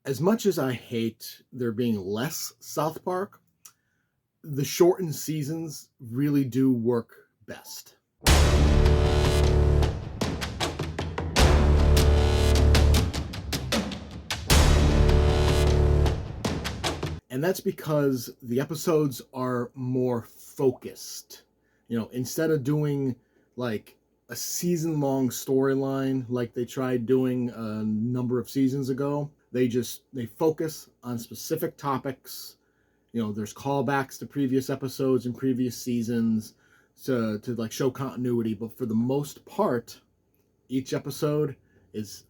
As much as I hate there being less South Park, the shortened seasons really do work best. And that's because the episodes are more focused. Instead of doing like a season-long storyline like they tried doing a number of seasons ago, they focus on specific topics. There's callbacks to previous episodes and previous seasons to like show continuity, but for the most part, each episode is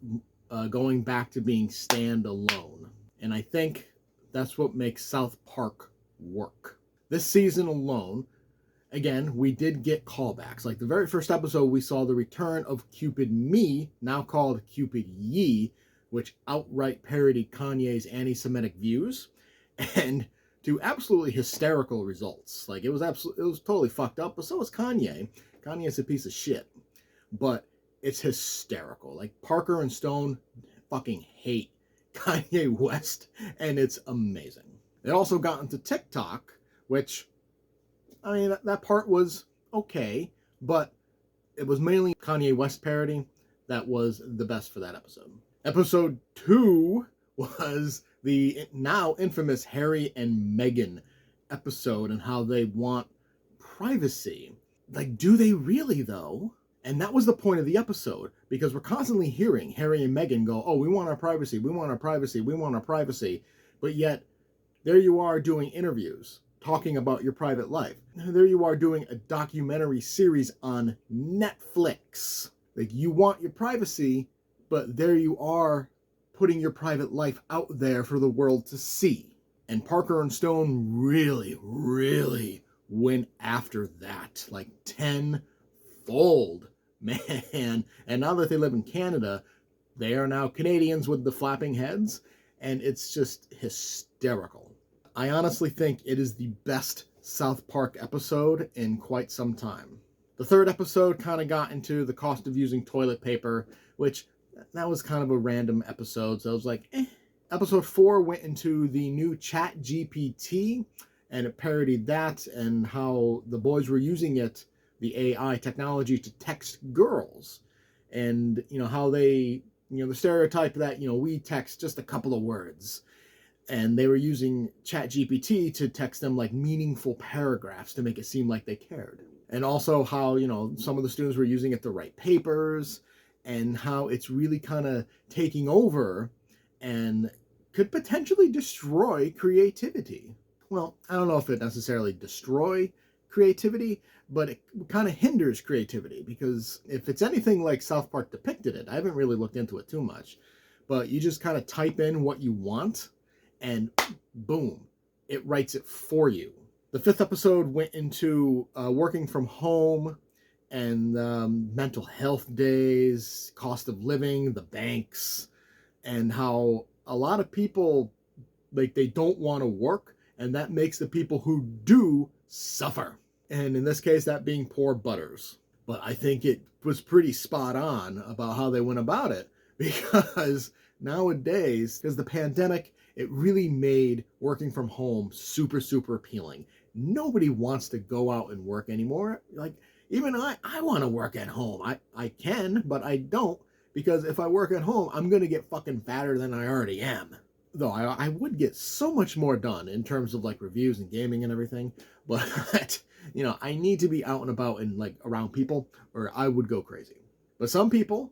going back to being standalone. And I think that's what makes South Park work. This season alone, again, we did get callbacks. Like the very first episode, we saw the return of Cupid Me, now called Cupid Ye, which outright parodied Kanye's anti-Semitic views, and to absolutely hysterical results. Like it was totally fucked up, but so is Kanye. Kanye's a piece of shit, but it's hysterical. Like Parker and Stone fucking hate Kanye West, and it's amazing. They also got into TikTok, which, I mean, that part was okay, but it was mainly Kanye West parody that was the best for that episode. Episode 2 was the now infamous Harry and Meghan episode and how they want privacy. Like, do they really, though? And that was the point of the episode, because we're constantly hearing Harry and Meghan go, oh, we want our privacy, we want our privacy, we want our privacy. But yet, there you are doing interviews, talking about your private life. There you are doing a documentary series on Netflix. Like, you want your privacy, but there you are putting your private life out there for the world to see. And Parker and Stone really, really went after that, like tenfold. Man, and now that they live in Canada, they are now Canadians with the flapping heads, and it's just hysterical. I honestly think it is the best South Park episode in quite some time. The third episode kind of got into the cost of using toilet paper, which that was kind of a random episode, so I was like, eh. Episode 4 went into the new Chat GPT, and it parodied that and how the boys were using it, the AI technology, to text girls. And, how they, the stereotype that, we text just a couple of words. And they were using ChatGPT to text them like meaningful paragraphs to make it seem like they cared. And also how, some of the students were using it to write papers, and how it's really kind of taking over and could potentially destroy creativity. Well, I don't know if it necessarily destroy creativity, but it kind of hinders creativity, because if it's anything like South Park depicted it, I haven't really looked into it too much, but you just kind of type in what you want and boom, it writes it for you. The 5th episode went into working from home and mental health days, cost of living, the banks, and how a lot of people, like, they don't want to work, and that makes the people who do suffer. And in this case, that being poor Butters. But I think it was pretty spot on about how they went about it, because nowadays, because the pandemic, it really made working from home super, super appealing. Nobody wants to go out and work anymore. Like, even I want to work at home. I can, but I don't, because if I work at home, I'm going to get fucking fatter than I already am. Though I would get so much more done in terms of like reviews and gaming and everything, but I need to be out and about and like around people, or I would go crazy. But some people,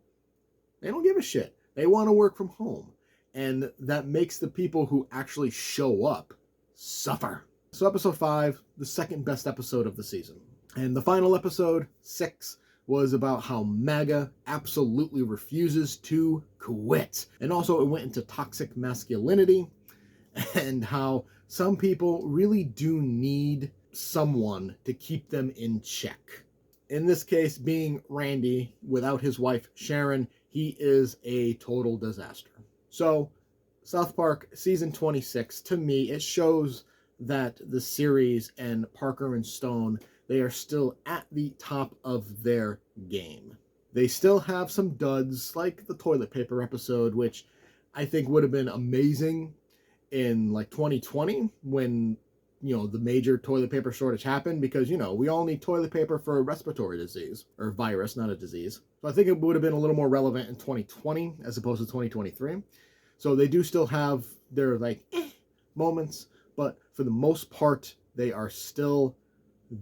they don't give a shit. They want to work from home, and that makes the people who actually show up suffer. So episode 5, the second best episode of the season. And the final episode, 6, was about how MAGA absolutely refuses to quit. And also it went into toxic masculinity and how some people really do need someone to keep them in check. In this case, being Randy, without his wife Sharon, he is a total disaster. So, South Park Season 26, to me, it shows that the series and Parker and Stone, they are still at the top of their game. They still have some duds, like the toilet paper episode, which I think would have been amazing in like 2020 when, the major toilet paper shortage happened, because, we all need toilet paper for a respiratory disease or virus, not a disease. So I think it would have been a little more relevant in 2020 as opposed to 2023. So they do still have their like moments, but for the most part, they are still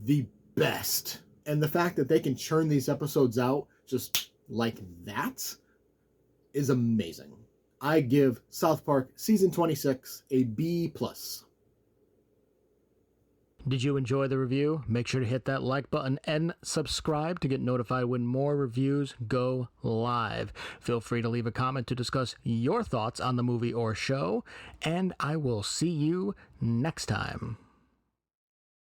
the best. And the fact that they can churn these episodes out just like that is amazing. I give South Park season 26 a B+. Did you enjoy the review? Make sure to hit that like button and subscribe to get notified when more reviews go live. Feel free to leave a comment to discuss your thoughts on the movie or show, and I will see you next time.